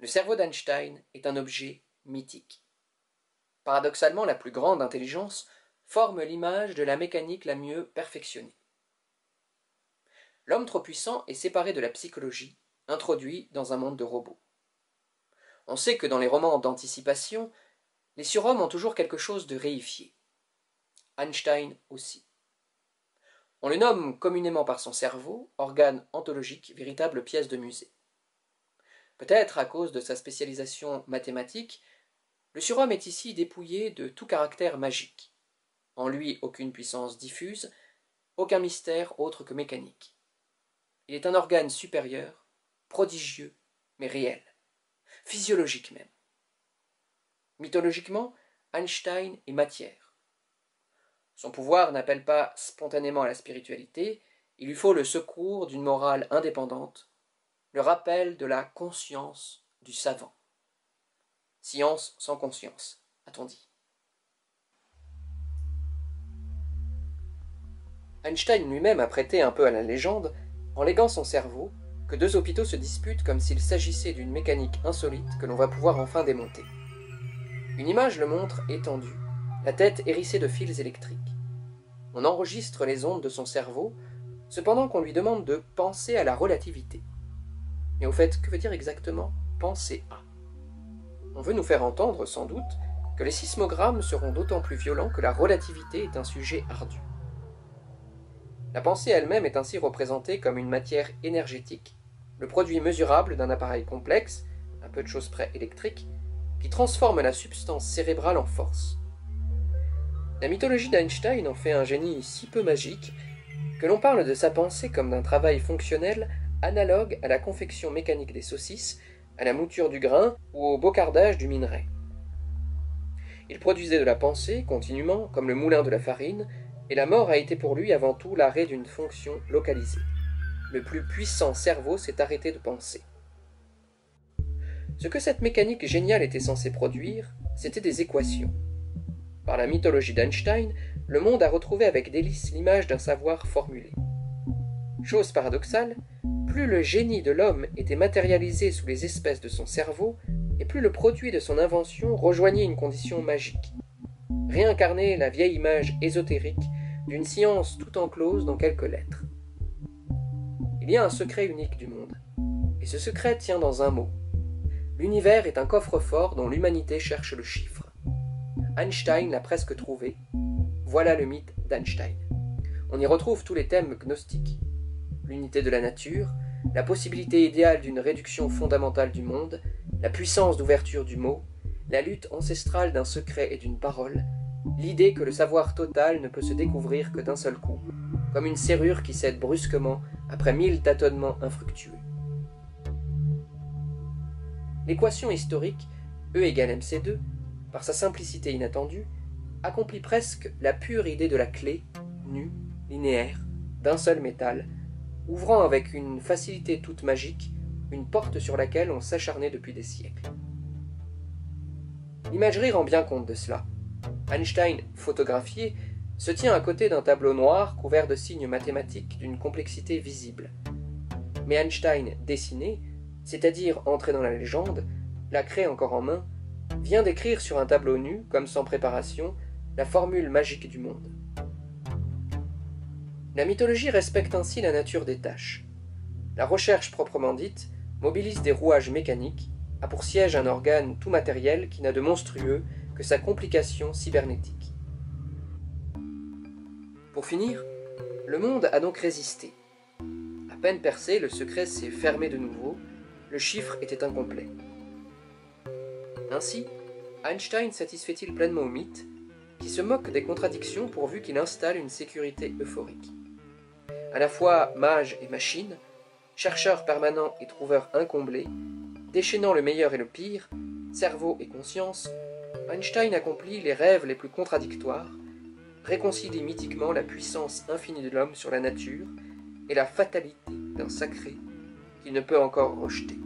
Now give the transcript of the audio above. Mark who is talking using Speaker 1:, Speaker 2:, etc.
Speaker 1: Le cerveau d'Einstein est un objet mythique. Paradoxalement, la plus grande intelligence forme l'image de la mécanique la mieux perfectionnée. L'homme trop puissant est séparé de la psychologie, introduit dans un monde de robots. On sait que dans les romans d'anticipation, les surhommes ont toujours quelque chose de réifié. Einstein aussi. On le nomme communément par son cerveau, organe ontologique, véritable pièce de musée. Peut-être à cause de sa spécialisation mathématique, le surhomme est ici dépouillé de tout caractère magique. En lui, aucune puissance diffuse, aucun mystère autre que mécanique. Il est un organe supérieur, prodigieux, mais réel, physiologique même. Mythologiquement, Einstein est matière. Son pouvoir n'appelle pas spontanément à la spiritualité, il lui faut le secours d'une morale indépendante, le rappel de la conscience du savant. Science sans conscience, a-t-on dit. Einstein lui-même a prêté un peu à la légende en léguant son cerveau que deux hôpitaux se disputent comme s'il s'agissait d'une mécanique insolite que l'on va pouvoir enfin démonter. Une image le montre étendu, la tête hérissée de fils électriques. On enregistre les ondes de son cerveau, cependant qu'on lui demande de penser à la relativité. Mais au fait, que veut dire exactement penser à? On veut nous faire entendre, sans doute, que les sismogrammes seront d'autant plus violents que la relativité est un sujet ardu. La pensée elle-même est ainsi représentée comme une matière énergétique, le produit mesurable d'un appareil complexe, à peu de choses près électrique, qui transforme la substance cérébrale en force. La mythologie d'Einstein en fait un génie si peu magique que l'on parle de sa pensée comme d'un travail fonctionnel analogue à la confection mécanique des saucisses, à la mouture du grain ou au bocardage du minerai. Il produisait de la pensée continuellement, comme le moulin de la farine, et la mort a été pour lui avant tout l'arrêt d'une fonction localisée. Le plus puissant cerveau s'est arrêté de penser. Ce que cette mécanique géniale était censée produire, c'était des équations. Par la mythologie d'Einstein, le monde a retrouvé avec délice l'image d'un savoir formulé. Chose paradoxale, plus le génie de l'homme était matérialisé sous les espèces de son cerveau, et plus le produit de son invention rejoignait une condition magique. Réincarner la vieille image ésotérique d'une science tout enclose dans quelques lettres. Il y a un secret unique du monde, et ce secret tient dans un mot. L'univers est un coffre-fort dont l'humanité cherche le chiffre. Einstein l'a presque trouvé. Voilà le mythe d'Einstein. On y retrouve tous les thèmes gnostiques. L'unité de la nature, la possibilité idéale d'une réduction fondamentale du monde, la puissance d'ouverture du mot, la lutte ancestrale d'un secret et d'une parole, l'idée que le savoir total ne peut se découvrir que d'un seul coup, comme une serrure qui cède brusquement après 1000 tâtonnements infructueux. L'équation historique E égale mc2, par sa simplicité inattendue, accomplit presque la pure idée de la clé, nue, linéaire, d'un seul métal, ouvrant avec une facilité toute magique une porte sur laquelle on s'acharnait depuis des siècles. L'imagerie rend bien compte de cela. Einstein, photographié, se tient à côté d'un tableau noir couvert de signes mathématiques d'une complexité visible. Mais Einstein, dessiné, c'est-à-dire entré dans la légende, la craie encore en main, vient d'écrire sur un tableau nu, comme sans préparation, la formule magique du monde. La mythologie respecte ainsi la nature des tâches. La recherche proprement dite mobilise des rouages mécaniques, a pour siège un organe tout matériel qui n'a de monstrueux que sa complication cybernétique. Pour finir, le monde a donc résisté. À peine percé, le secret s'est fermé de nouveau, le chiffre était incomplet. Ainsi, Einstein satisfait-il pleinement au mythe, qui se moque des contradictions pourvu qu'il installe une sécurité euphorique. À la fois mage et machine, chercheur permanent et trouveur incomblé, déchaînant le meilleur et le pire, cerveau et conscience, Einstein accomplit les rêves les plus contradictoires, réconcilie mythiquement la puissance infinie de l'homme sur la nature et la fatalité d'un sacré qu'il ne peut encore rejeter.